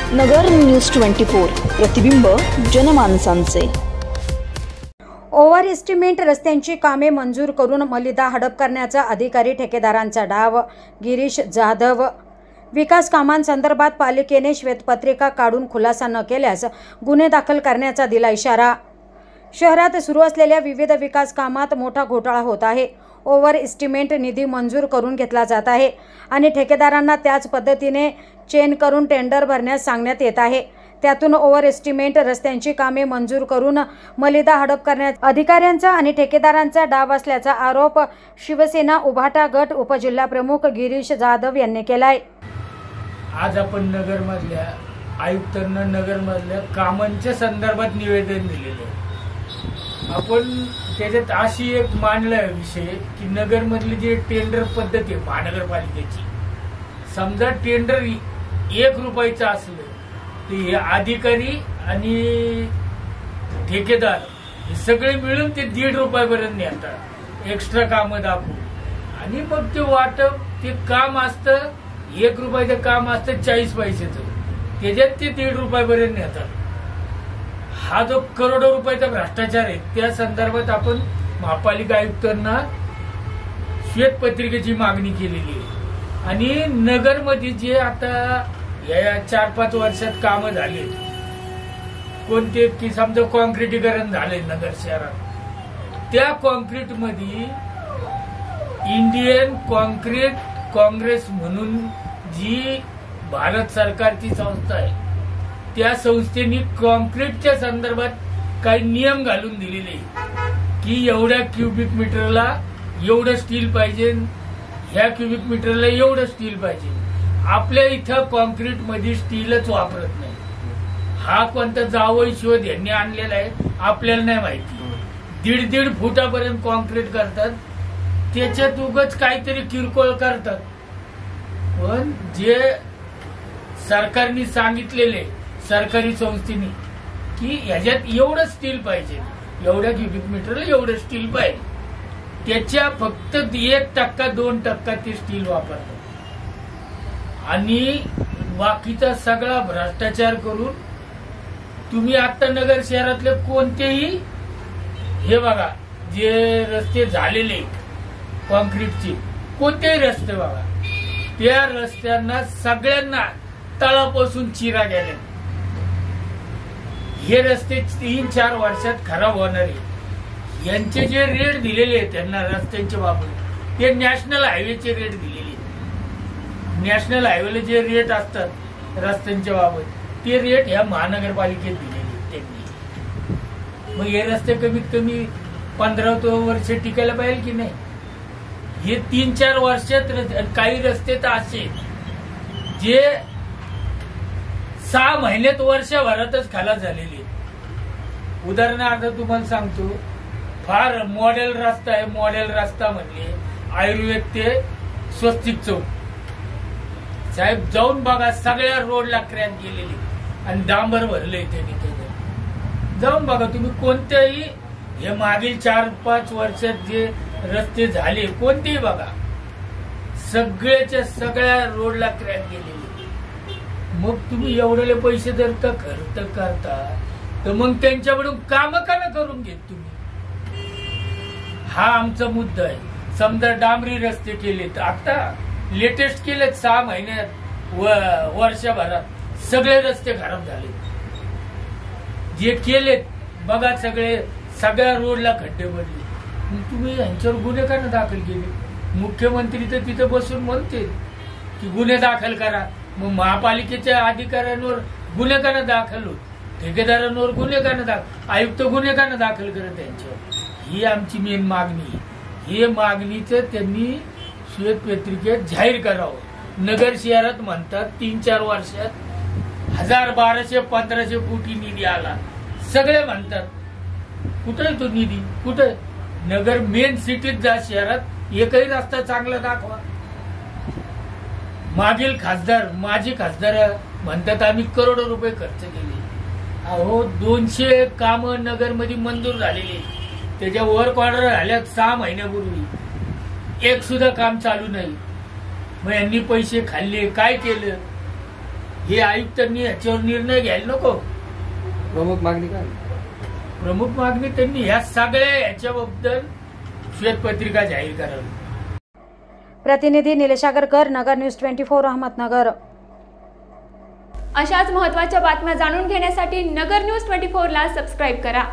नगर news 24 प्रतिबिंब जनमानसांचे। Over estimate रस्त्यांची कामे मंजूर करून मलिदा हडप करण्याचा अधिकारी ठेकेदारांचा डाव। गिरीश जाधव। विकास कामांसंदर्भात पालिकेने श्वेतपत्रिका काढून खुलासा न केल्यास गुन्हे दाखल करण्याचा दिला इशारा। शहरात सुरू असलेल्या विविध विकास कामात मोठा घोटाळा होत आहे। ओव्हर एस्टिमेट निधी मंजूर करून घेतला जात आहे आणि ठेकेदारांना त्याच पद्धतीने चेन करून टेंडर भरण्यास सांगण्यात येत आहे। त्यातून ओव्हर एस्टिमेट रस्त्यांची कामे मंजूर करून मलिदा हडप करण्याचा अधिकाऱ्यांचा आणि ठेकेदारांचा डाव असल्याचा आरोप शिवसेना उभाटा गट उपजिल्हाप्रमुख गिरीश जाधव यांनी केलाय। आज आपण नगरमधल्या आयुक्तांना नगरमधल्या कामांच्या संदर्भात निवेदन दिलेलं आहे। आपण त्याच्यात अशी एक मांडलाय विषय की नगरमधली जी टेंडर पद्धत आहे महानगरपालिकेची, समजा टेंडर 1 रुपयाचं असलं ते अधिकारी आणि ठेकेदार हे सगळे मिळून ते 1.5 रुपयापर्यंत नेतात एक्स्ट्रा कामं दाखवून, आणि मग ते वाटप ते काम असतं 1 रुपयाचं काम असतं 40 पैशाचं, त्याच्यात ते 1.5 रुपयापर्यंत नेतात। हा जो करोडो रुपयाचा भ्रष्टाचार आहे त्या संदर्भात आपण महापालिका आयुक्तांना श्वेतपत्रिकेची मागणी केलेली आहे। आणि नगरमध्ये जे आता या 4-5 वर्षात कामं झाले, कोणते की समजा कॉन्क्रिटीकरण झाले नगर शहरात, त्या कॉन्क्रीटमध्ये इंडियन कॉन्क्रीट काँग्रेस म्हणून जी भारत सरकारची संस्था आहे त्या संस्थेने कॉन्क्रीटच्या संदर्भात काही नियम घालून दिलेले की एवढ्या क्युबिक मीटरला एवढं स्टील पाहिजे, ह्या क्युबिक मीटरला एवढं स्टील पाहिजे। आपल्या इथं कॉन्क्रीट मध्ये स्टीलच वापरत नाही। हा कोणता जावई शोध यांनी आणलेला आहे आपल्याला नाही माहिती। 1.5 फुटापर्यंत कॉन्क्रीट करतात, त्याच्यात उगाच काहीतरी किरकोळ करतात। पण जे सरकारने सांगितलेले सरकारी संस्थेने की ह्याच्यात एवढं स्टील पाहिजे, एवढ्या क्युबिक मीटरला एवढं स्टील पाहिजे, त्याच्या फक्त 1%-2% ते स्टील वापरतात आणि बाकीचा सगळा भ्रष्टाचार करून तुम्ही आता नगर शहरातले कोणतेही हे बघा जे रस्ते झालेले कॉन्क्रीटचे कोणतेही रस्ते बघा, त्या रस्त्यांना सगळ्यांना तळापासून चिरा गेल्या। हे रस्ते 3-4 वर्षात खराब होणार आहे। यांचे जे रेट दिलेले आहेत त्यांना रस्त्यांच्या बाबत ते नॅशनल हायवेचे रेट दिलेले आहेत। नॅशनल हायवेला जे रेट असतात रस्त्यांच्या बाबत ते रेट ह्या महानगरपालिकेत दिलेले त्यांनी। मग हे रस्ते कमीत कमी 15 वर्ष टिकायला पाहिजे की नाही? हे 3-4 वर्षात काही रस्ते तर असे जे 6 महिन्यात वर्षभरातच खलास झालेली। उदाहरणार्थ तुम्हाला सांगतो, फार मॉडेल रस्ता आहे, मॉडेल रस्ता म्हणजे आयुर्वेद ते स्वस्तिक चौक साहेब जाऊन बघा, सगळ्या रोडला क्रॅक गेलेली आणि डांबर भरले त्यांनी। त्याच्यात जाऊन बघा तुम्ही, कोणत्याही हे मागील 4-5 वर्षात जे रस्ते झाले कोणतेही बघा, सगळ्याच्या सगळ्या रोडला क्रॅक गेलेली। मग तुम्ही एवढे पैसे जर का खर्च करता तर मग त्यांच्याकडून काम का न करून घेत तुम्ही? हा आमचा मुद्दा आहे। समजा डांबरी रस्ते केले तर आता लेटेस्ट केलेत 6 महिन्यात वर्षभरात सगळे रस्ते खराब झाले। जे केलेत बघा सगळ्या रोडला खड्डे पडले, मग तुम्ही यांच्यावर गुन्हे का न दाखल केले? मुख्यमंत्री तर तिथे बसून म्हणते की गुन्हे दाखल करा, मग महापालिकेच्या अधिकाऱ्यांवर गुन्हे का न दाखल होत, ठेकेदारांवर गुन्हे का न दाखल, आयुक्त गुन्हे का न दाखल करत त्यांच्यावर? ही आमची मेन मागणी आहे। हे मागणीचं त्यांनी श्वेतपत्रिकेत जाहीर करावं। नगर शहरात म्हणतात 3-4 वर्षात 1000-1200-1500 कोटी निधी आला, सगळे म्हणतात कुठे तो निधी? कुठे? नगर मेन सिटीत जा, शहरात एकही रस्ता चांगला दाखवा। मागील खासदार माजी खासदार म्हणतात आम्ही करोडो रुपये खर्च केले। अहो 200 कामं नगरमध्ये मंजूर झालेली, त्याच्या वर्क ऑर्डर झाल्या 6 महिन्यापूर्वी, एक सुद्धा काम चालू नाही। मग यांनी पैसे खाल्ले, काय केलं? हे आयुक्तांनी याच्यावर निर्णय घ्यायला नको? प्रमुख मागणी काय? प्रमुख मागणी त्यांनी ह्या सगळ्या याच्याबद्दल श्वेतपत्रिका जाहीर करावी. प्रतिनिधी निलेश आगरकर, नगर न्यूज 24, अहमदनगर. अशाच महत्त्वाच्या बातम्या जाणून घेण्यासाठी नगर न्यूज 24 ला सबस्क्राईब करा.